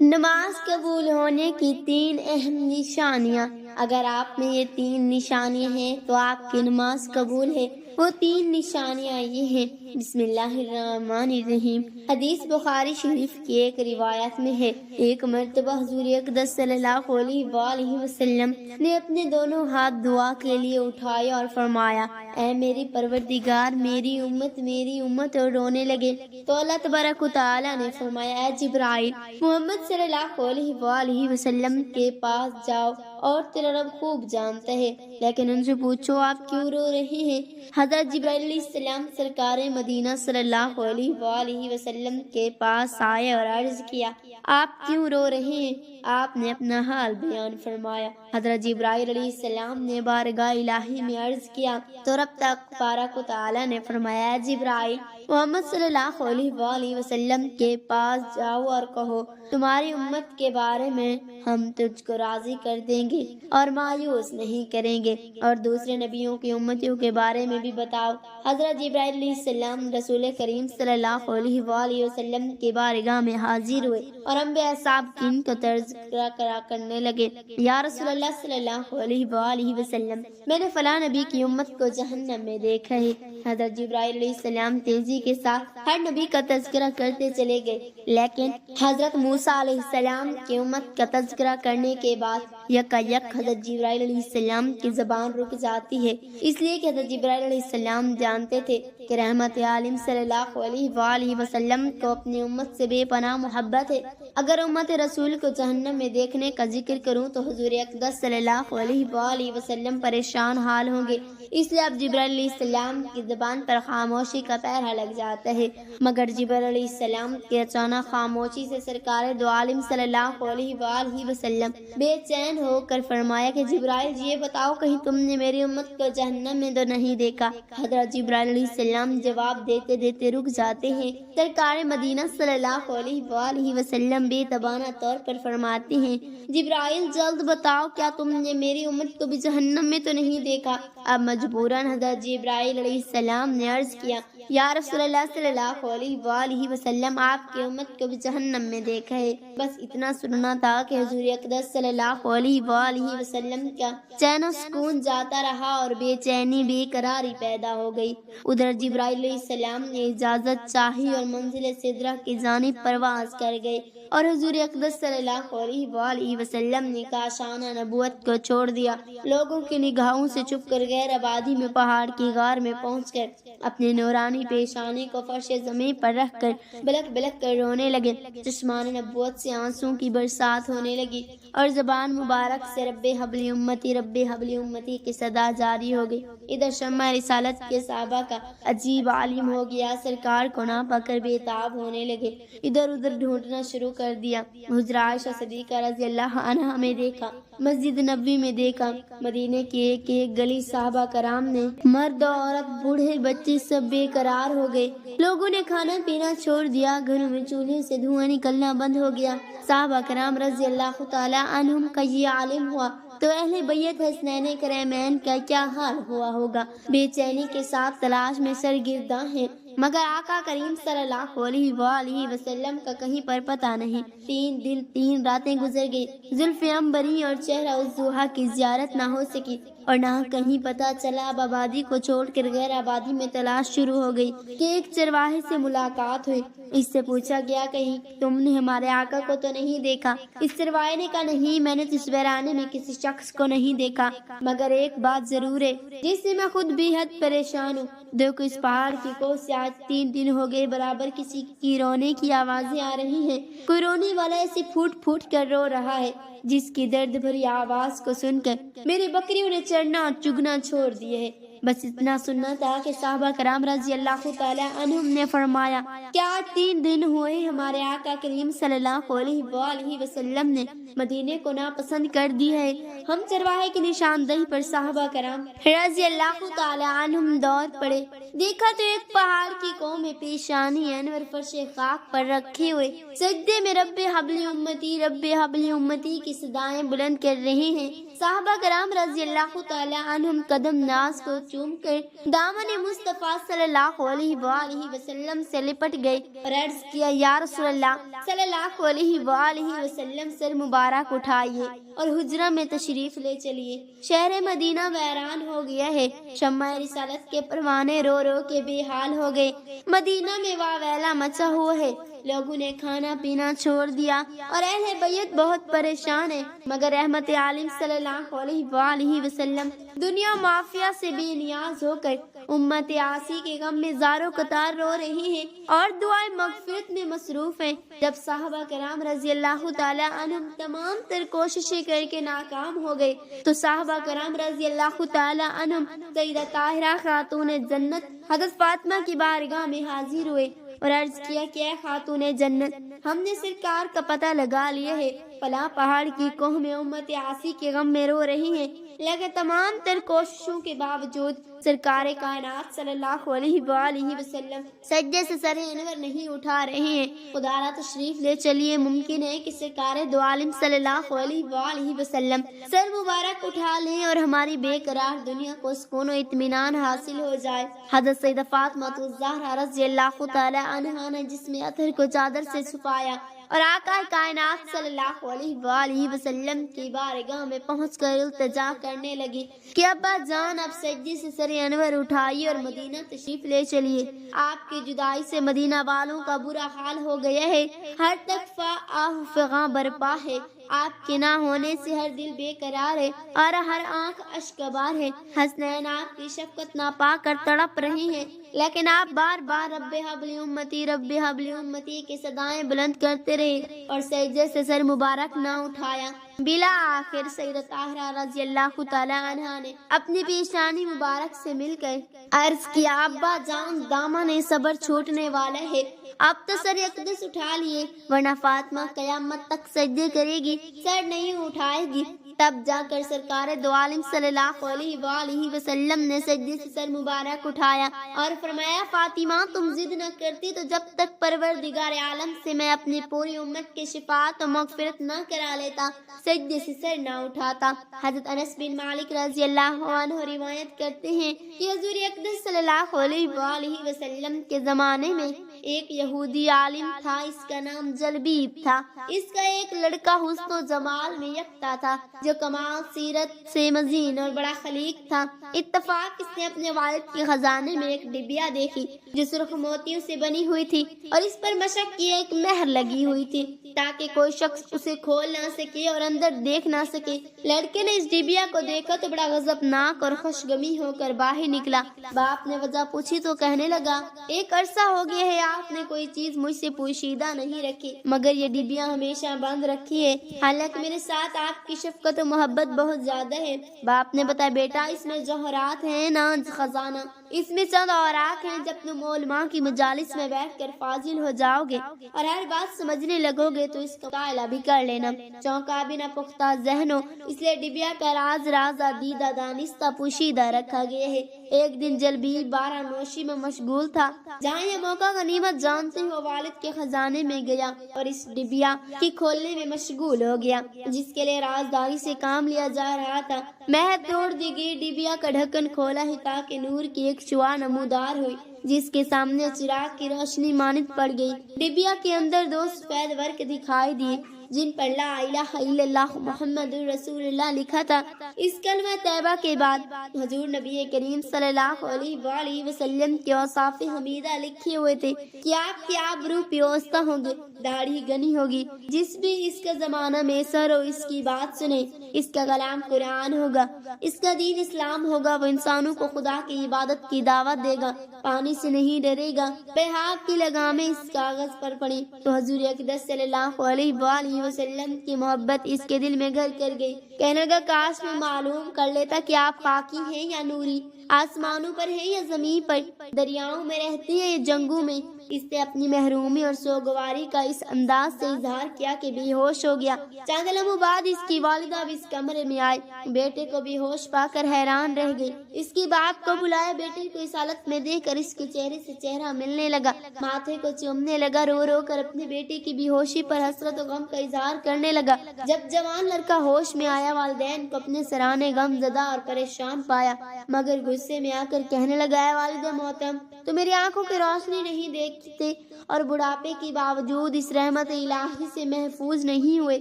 نماز قبول ہونے کی 3 اہم نشانیاں۔ اگر آپ میں یہ 3 نشانیاں ہیں تو آپ کی نماز قبول ہے۔ وہ 3 نشانیاں یہ ہیں۔ بسم اللہ الرحمن الرحیم۔ حدیث بخاری شریف کی ایک روایت میں ہے، ایک مرتبہ حضور اقدس صلی اللہ علیہ وآلہ وسلم نے اپنے دونوں ہاتھ دعا کے لیے اٹھائے اور فرمایا، اے میری پروردگار، میری امت، اور رونے لگے تو اللہ تبارک و تعالیٰ نے فرمایا، اے جبرائیل، محمد صلی اللہ علیہ وآلہ وسلم کے پاس جاؤ اور تیرا رب خوب جانتا ہے، لیکن ان سے پوچھو آپ کیوں رو رہے ہیں۔ حضرت جبرائیل علیہ السلام سرکار مدینہ صلی اللہ علیہ وآلہ وسلم کے پاس آئے اور عرض کیا، آپ کیوں رو رہے ہیں؟ آپ نے اپنا حال بیان فرمایا۔ حضرت جبرائیل علیہ السلام نے بارگاہ الہی میں عرض کیا تو رب تبارک و تعالیٰ نے فرمایا، اے جبرائیل، محمد صلی اللہ علیہ وآلہ وسلم کے پاس جاؤ اور کہو، تمہاری امت کے بارے میں ہم تجھ کو راضی کر دیں گے اور مایوس نہیں کریں گے، اور دوسرے نبیوں کی امتیوں کے بارے میں بھی بتاؤ۔ حضرت جبرائیل علیہ السلام رسول کریم صلی اللہ علیہ وآلہ وسلم کی بارگاہ میں حاضر ہوئے اور انبیاء سابقین کا تذکرہ کرنے لگے۔ یا رسول اللہ صلی اللہ علیہ وآلہ وسلم، میں نے فلاں نبی کی امت کو جہنم میں دیکھا ہے۔ حضرت جبرائیل علیہ السلام تیزی کے ساتھ ہر نبی کا تذکرہ کرتے چلے گئے، لیکن حضرت موسیٰ علیہ السلام کی امت کا تذکرہ کرنے کے بعد یکا یک حضرت جبرائیل علیہ السلام کی زبان رک جاتی ہے، اس لیے کہ حضرت جبرائیل علیہ السلام جانتے تھے کہ رحمت عالم صلی اللہ علیہ وآلہ وسلم کو اپنی امت سے بے پناہ محبت ہے۔ اگر امت رسول کو جہنم میں دیکھنے کا ذکر کروں تو حضور اقدس صلی اللہ علیہ وآلہ وسلم پریشان حال ہوں گے، اس لیے اب جبرائیل علیہ السلام کی زبان پر خاموشی کا پہرہ لگ جاتا ہے۔ مگر جبرائیل علیہ السلام کے اچانک خاموشی سے سرکار دو عالم صلی اللہ علیہ وآلہ وسلم بے چین ہو کر فرمایا کہ جبرائیل، یہ بتاؤ کہیں تم نے میری امت کو جہنم میں تو نہیں دیکھا؟ حضرت جبرائیل علیہ السلام جواب دیتے دیتے رک جاتے ہیں۔ سرکار مدینہ صلی اللہ علیہ وآلہ وسلم بے تبانہ طور پر فرماتے ہیں، جبرائیل جلد بتاؤ، کیا تم نے میری امت کو بھی جہنم میں تو نہیں دیکھا؟ اب مجبوراً حضرت جبرائیل علیہ السلام نے عرض کیا، یا رسول اللہ صلی اللہ علیہ وآلہ وسلم، آپ کی امت کو بھی جہنم میں دیکھا ہے۔ بس اتنا سننا تھا کہ حضور اقدس صلی اللہ علیہ وآلہ وسلم کا چین و سکون جاتا رہا اور بے چینی بے قراری پیدا ہو گئی۔ ادھر جبرائیل علیہ السلام نے اجازت چاہی اور منزل سدرہ کی جانب پرواز کر گئے، اور حضور اقدس صلی اللہ علیہ وآلہ وسلم نے کاشانہ نبوت کو چھوڑ دیا۔ لوگوں کی نگاہوں سے چھپ کر غیر آبادی میں پہاڑ کی غار میں پہنچ کر اپنے نورانی پیشانی کو فرش زمین پر رکھ کر بلک بلک کر رونے لگے۔ چشمان نبوت سے آنسوں کی برسات ہونے لگی اور زبان مبارک سے رب حبلی امتی، رب حبلی امتی کی صدا جاری ہو گئی۔ ادھر شمع رسالت کے صحابہ کا عجیب عالم ہو گیا، سرکار کو نہ پا کر بے تاب ہونے لگے، ادھر ادھر ڈھونڈنا شروع کر دیا۔ حضرت عائشہ صدیقہ رضی اللہ عنہا میں دیکھا، مسجد نبوی میں دیکھا، مدینے کی ایک ایک گلی صحابہ کرام نے، مرد عورت بوڑھے بچے سب بے قرار ہو گئے۔ لوگوں نے کھانا پینا چھوڑ دیا، گھروں میں چولہے سے دھواں نکلنا بند ہو گیا۔ صحابہ کرام رضی اللہ تعالی عنہم کا یہ عالم ہوا تو اہل بیت حسنین کریمین کا کیا حال ہوا ہوگا؟ بے چینی کے ساتھ تلاش میں سرگرداں ہیں، مگر آقا کریم صلی اللہ علیہ وآلہ وسلم کا کہیں پر پتہ نہیں۔ 3 دن 3 راتیں گزر گئی، زلف عنبری اور چہرہ الضحیٰ کی زیارت نہ ہو سکی، اور نہ کہیں پتہ چلا۔ اب آبادی کو چھوڑ کر غیر آبادی میں تلاش شروع ہو گئی کہ ایک چرواہے سے ملاقات ہوئی۔ اس سے پوچھا گیا، کہیں تم نے ہمارے آقا کو تو نہیں دیکھا؟ اس چرواہے نے کہا، نہیں، میں نے اس ویرانے میں کسی شخص کو نہیں دیکھا، مگر ایک بات ضرور ہے جس سے میں خود بے حد پریشان ہوں۔ دیکھو، اس پہاڑ کی کوہ سے آج 3 دن ہو گئے برابر کسی کی رونے کی آوازیں آ رہی ہیں۔ کوئی رونے والا ایسے پھوٹ پھوٹ کر رو رہا ہے جس کی درد بھری آواز کو سن کر میری بکریوں نے چرنا اور چگنا چھوڑ دیے ہے۔ بس اتنا سننا تھا کہ صحابہ کرام رضی اللہ تعالی عنہم نے فرمایا، کیا 3 دن ہوئے ہمارے آقا کریم صلی اللہ علیہ وآلہ وسلم نے مدینے کو ناپسند کر دیا ہے؟ ہم چرواہے کی نشاندہی پر صحابہ کرام رضی اللہ تعالی عنہم دوڑ پڑے۔ دیکھا تو ایک پہاڑ کی قوم میں پیشانی انور فرش خاک پر رکھے ہوئے سجدے میں رب حبلی امتی، رب حبلی امتی کی صدائیں بلند کر رہے ہیں۔ صحابہ کرام رضی اللہ تعالی عنہم قدم ناز کو چوم کر دامن مصطفیٰ صلی اللہ علیہ وآلہ وسلم سے لپٹ گئے اور عرض کیا یا رسول اللہ صلی اللہ علیہ وآلہ وسلم، سر مبارک اٹھائیے اور حجرہ میں تشریف لے چلیے۔ شہر مدینہ ویران ہو گیا ہے، شمع رسالت کے پروانے رو رو کے بے حال ہو گئے۔ مدینہ میں واویلا مچا ہوا ہے، لوگوں نے کھانا پینا چھوڑ دیا اور اہل بیت بہت پریشان ہے، مگر رحمت عالم صلی اللہ علیہ وآلہ وسلم دنیا مافیا سے بے نیاز ہو کر امت عاصی کے غم میں زاروں قطار رو رہی ہیں اور دعائیں مغفرت میں مصروف ہیں۔ جب صحابہ کرام رضی اللہ تعالی عنہم تمام تر کوششیں کر کے ناکام ہو گئے تو صحابہ کرام رضی اللہ تعالی عنہم سیدہ طاہرہ خاتون جنت حضرت فاطمہ کی بارگاہ میں حاضر ہوئے اور عرض کیا کہ اے خاتون جنت، ہم نے سرکار کا پتہ لگا لیا ہے، فلاں پہاڑ کی کوہ میں امت عاصی کے غم میں رو رہی ہیں، لیکن تمام تر کوششوں کے باوجود سرکار کائنات صلی اللہ علیہ وآلہ وسلم سجدے سے سر انور نہیں اٹھا رہے ہیں۔ خدا را تشریف لے چلیے، ممکن ہے کہ سرکار دو عالم صلی اللہ علیہ وآلہ وسلم سر مبارک اٹھا لیں اور ہماری بے قرار دنیا کو سکون و اطمینان حاصل ہو جائے۔ حضرت سیدہ فاطمہ الزہرا رضی اللہ تعالی عنہا نے جسم اطہر کو چادر سے چھپایا اور آقا کائنات صلی اللہ علیہ وآلہ وسلم کی بارگاہ میں پہنچ کر التجا کرنے لگی کہ ابا جان اب سجدے سے سر انور اٹھائیے اور مدینہ تشریف لے چلیے۔ آپ کی جدائی سے مدینہ والوں کا برا حال ہو گیا ہے، ہر طرف آہ فغاں برپا ہے، آپ کے نہ ہونے سے ہر دل بے قرار ہے اور ہر آنکھ اشکبار ہے۔ حسنین آپ کی شفقت نہ پا کر تڑپ رہی ہیں، لیکن آپ بار بار رب حبلی امتی رب حبلی امتی کی صدائیں بلند کرتے رہے اور سجدے سے سر مبارک نہ اٹھایا۔ بلا آخر سیدہ طاہرہ رضی اللہ تعالی عنہا نے اپنی پیشانی مبارک سے مل کر عرض کیا ابا جان دامن صبر چھوٹنے والا ہے، اب تو سر اقدس اٹھا لیے ورنہ فاطمہ قیامت تک سجدے کرے گی، سر نہیں اٹھائے گی۔ تب جا کر سرکار دو عالم صلی اللہ علیہ وآلہ وسلم نے سجدے سے سر مبارک اٹھایا اور فرمایا فاطمہ تم ضد نہ کرتی تو جب تک پروردگار عالم سے میں اپنی پوری امت کی شفاعت و مغفرت نہ کرا لیتا سجدے سے سر نہ اٹھاتا۔ حضرت انس بن مالک رضی اللہ عنہ روایت کرتے ہیں کہ حضور اقدس صلی اللہ علیہ وآلہ وسلم کے زمانے میں ایک یہودی عالم تھا، اس کا نام جلبیب تھا۔ اس کا ایک لڑکا حسن و جمال میں یکتا تھا جو کمال سیرت سے مزین اور بڑا خلیق تھا۔ اتفاق اس نے اپنے والد کے خزانے میں ایک ڈبیا دیکھی جو سرخ موتیوں سے بنی ہوئی تھی اور اس پر مشق کی ایک مہر لگی ہوئی تھی تاکہ کوئی شخص اسے کھول نہ سکے اور اندر دیکھ نہ سکے۔ لڑکے نے اس ڈبیا کو دیکھا تو بڑا غضبناک اور خوشگمی ہو کر باہر نکلا۔ باپ نے وجہ پوچھی تو کہنے لگا ایک عرصہ ہو گیا ہے آپ نے کوئی چیز مجھ سے پوشیدہ نہیں رکھی، مگر یہ ڈبیا ہمیشہ بند رکھی ہے، حالانکہ میرے ساتھ آپ کی شفقت و محبت بہت زیادہ ہے۔ باپ نے بتایا بیٹا اس میں جوہرات ہیں نہ خزانہ، اس میں چند اوراق ہیں، جب تم علماء کی مجالس میں بیٹھ کر فاضل ہو جاؤ گے اور ہر بات سمجھنے لگو گے تو اس کا مطالعہ بھی کر لینا۔ چونکا بھی نہ پختہ ذہن ہو، اس لیے ڈبیا کا راز رازہ دیدہ دانستہ پوشیدہ رکھا گیا ہے۔ ایک دن جلبیب بارہ نوشی میں مشغول تھا، جہاں یہ موقع غنیمت جانتے ہوئے والد کے خزانے میں گیا اور اس ڈبیا کی کھولنے میں مشغول ہو گیا جس کے لیے رازداری سے کام لیا جا رہا تھا۔ مہر توڑ دی گئی، ڈبیا کا ڈھکن کھولا ہے تاکہ نور کی ایک شعاع نمودار ہوئی جس کے سامنے چراغ کی روشنی مانند پڑ گئی۔ ڈبیا کے اندر دو سفید ورق دکھائی دیے جن پر لا الہ الا اللہ محمد رسول اللہ لکھا تھا۔ اس کلمہ طیبہ کے بعد حضور نبی کریم صلی اللہ علیہ وآلہ وسلم کے اوصاف حمیدہ لکھے ہوئے تھے کہ آپ کی آبرو پیوستہ ہوں گے، داڑھی گنی ہوگی، جس بھی اس کا زمانہ میں سر ہو اس کی بات سنے، اس کا کلام قرآن ہوگا، اس کا دین اسلام ہوگا، وہ انسانوں کو خدا کی عبادت کی دعوت دے گا، پانی سے نہیں ڈرے گا، بحاق کی لگامیں اس کاغذ پر پڑیں تو حضور اقدس صلی اللہ علیہ وآلہ وسلم کی محبت اس کے دل میں گھر کر گئی۔ کہنے لگا کاش میں معلوم کر لیتا کہ آپ خاکی ہیں یا نوری، آسمانوں پر ہیں یا زمین پر، دریاؤں میں رہتے ہیں یا جنگوں میں، اس نے اپنی محرومی اور سوگواری کا اس انداز سے اظہار کیا کہ بے ہوش ہو گیا۔ چند لمحوں بعد اس کی والدہ بھی اس کمرے میں آئی، بیٹے کو بے ہوش پا کر حیران رہ گئی۔ اس کی باپ کو بلایا، بیٹے کو اس حالت میں دیکھ کر اس کے چہرے سے چہرہ ملنے لگا، ماتھے کو چومنے لگا، رو رو کر اپنے بیٹے کی بے ہوشی پر حسرت و غم کا اظہار کرنے لگا۔ جب جوان لڑکا ہوش میں آیا، والدین کو اپنے سرانے غم زدہ اور پریشان پایا، مگر غصے میں آ کر کہنے لگا، اے والد محترم، تو میری آنکھوں کی روشنی نہیں دیکھتے اور بڑھاپے کے باوجود اس رحمت الہی سے محفوظ نہیں ہوئے،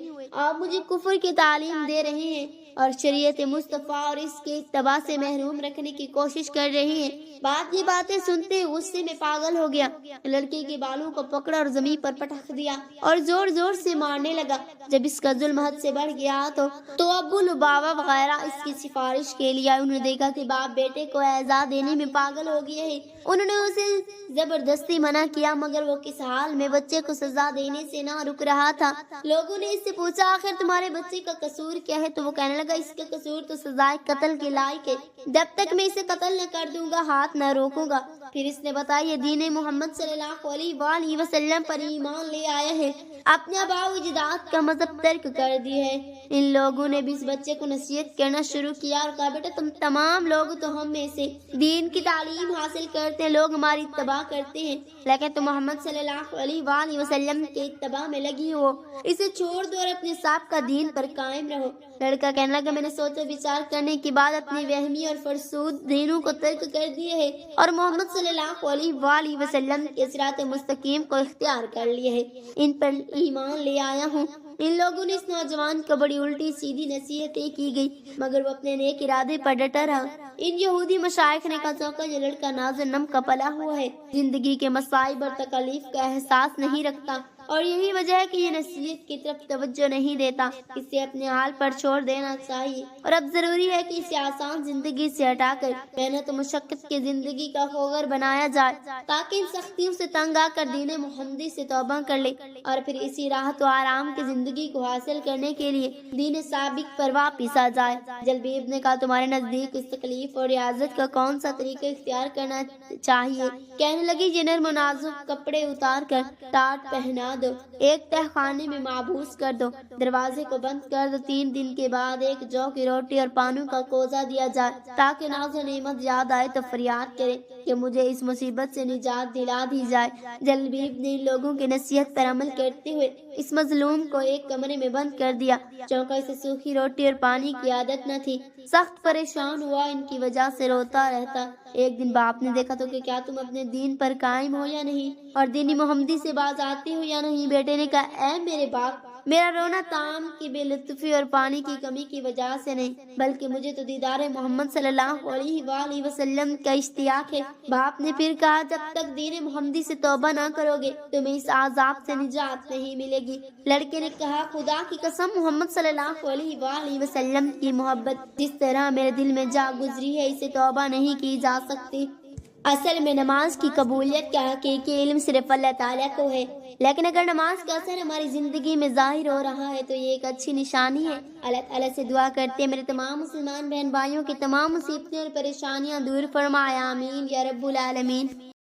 آپ مجھے کفر کی تعلیم دے رہے ہیں اور شریعت مصطفیٰ اور اس کے اتباع سے محروم رکھنے کی کوشش کر رہے ہیں۔ باپ یہ باتیں سنتے غصے میں پاگل ہو گیا، لڑکے کے بالوں کو پکڑا اور زمین پر پٹخ دیا اور زور زور سے مارنے لگا۔ جب اس کا ظلم حد سے بڑھ گیا تو ابو لبابہ وغیرہ اس کی سفارش کے لیے انہوں نے دیکھا کہ باپ بیٹے کو اعزا دینے میں پاگل ہو گئے ہیں۔ انہوں نے اسے زبردستی منع کیا، مگر وہ کس حال میں بچے کو سزا دینے سے نہ رک رہا تھا۔ لوگوں نے اس سے پوچھا، آخر تمہارے بچے کا قصور کیا ہے؟ تو وہ کہنے لگا، اس کا قصور تو سزائے قتل کے لائق ہے، جب تک میں اسے قتل نہ کر دوں گا ہاتھ نہ روکوں گا۔ پھر اس نے بتایا، یہ دین محمد صلی اللہ علیہ وآلہ وسلم پر ایمان لے آیا ہے، اپنے آباء و اجداد کا مذہب ترک کر دیا ہے۔ ان لوگوں نے بھی اس بچے کو نصیحت کرنا شروع کیا اور کہا، بیٹا تم تمام لوگ تو ہم میں سے دین کی تعلیم حاصل کرتے ہیں، لوگ ہماری اتباع کرتے ہیں، لیکن تم محمد صلی اللہ علیہ وآلہ وسلم کے اتباع میں لگی ہو، اسے چھوڑ دو اور اپنے سابقہ دین پر قائم رہو۔ لڑکا کہنے لگا، میں نے سوچا بچار کرنے کے بعد اپنی وہمی اور فرسود دینوں کو ترک کر دیے ہے اور محمد صلی اللہ علیہ وآلہ وسلم کے صراط مستقیم کو اختیار کر لیا ہے، ان پر ایمان لے آیا ہوں۔ ان لوگوں نے اس نوجوان کو بڑی الٹی سیدھی نصیحتیں کی گئی، مگر وہ اپنے نیک ارادے پر ڈٹا رہا۔ ان یہودی مشائخ نے کہا، یہ لڑکا ناز و نم کا پلا ہوا ہے، زندگی کے مصائب اور تکالیف کا احساس نہیں رکھتا، اور یہی وجہ ہے کہ یہ نصیحت کی طرف توجہ نہیں دیتا، اسے اپنے حال پر چھوڑ دینا چاہیے، اور اب ضروری ہے کہ اسے آسان زندگی سے ہٹا کر محنت و مشقت کی زندگی کا خوگر بنایا جائے، تاکہ ان سختیوں سے تنگ آ کر دین محمدی سے توبہ کر لے اور پھر اسی راحت و آرام کی زندگی کو حاصل کرنے کے لیے دین سابق پر واپس آ جائے۔ جلبیب نے کہا، تمہارے نزدیک اس تکلیف اور ریاضت کا کون سا طریقہ اختیار کرنا چاہیے؟ کہنے لگی، یہ نرم و نازک کپڑے اتار کر ٹاٹ پہنا دو، ایک تہ خانے میں محبوس کر دو، دروازے کو بند کر دو، 3 دن کے بعد ایک جو کی روٹی اور پانوں کا کوزہ دیا جائے، تاکہ ناز و نعمت یاد آئے تو فریاد کرے کہ مجھے اس مصیبت سے نجات دلا دی جائے۔ جلبیب نے ان لوگوں کی نصیحت پر عمل کرتے ہوئے اس مظلوم کو ایک کمرے میں بند کر دیا، چونکہ اسے سوکھی روٹی اور پانی کی عادت نہ تھی، سخت پریشان ہوا، ان کی وجہ سے روتا رہتا۔ ایک دن باپ نے دیکھا تو کہ کیا تم اپنے دین پر قائم ہو یا نہیں، اور دینی محمدی سے باز آتے ہو یا نہیں؟ بیٹے نے کہا، اے میرے باپ، میرا رونا طعام کی بے لطفی اور پانی کی کمی کی وجہ سے نہیں، بلکہ مجھے تو دیدار محمد صلی اللہ علیہ وآلہ وسلم کا اشتیاق ہے۔ باپ نے پھر کہا، جب تک دین محمدی سے توبہ نہ کرو گے تمہیں اس عذاب سے نجات نہیں ملے گی۔ لڑکے نے کہا، خدا کی قسم، محمد صلی اللہ علیہ وآلہ وسلم کی محبت جس طرح میرے دل میں جا گزری ہے، اسے توبہ نہیں کی جا سکتی۔ اصل میں نماز کی قبولیت کا حقیقی علم صرف اللہ تعالیٰ کو ہے، لیکن اگر نماز کا اثر ہماری زندگی میں ظاہر ہو رہا ہے تو یہ ایک اچھی نشانی ہے۔ اللہ تعالیٰ سے دعا کرتے ہیں میرے تمام مسلمان بہن بھائیوں کی تمام مصیبتیں اور پریشانیاں دور فرمائے، آمین یا رب العالمین۔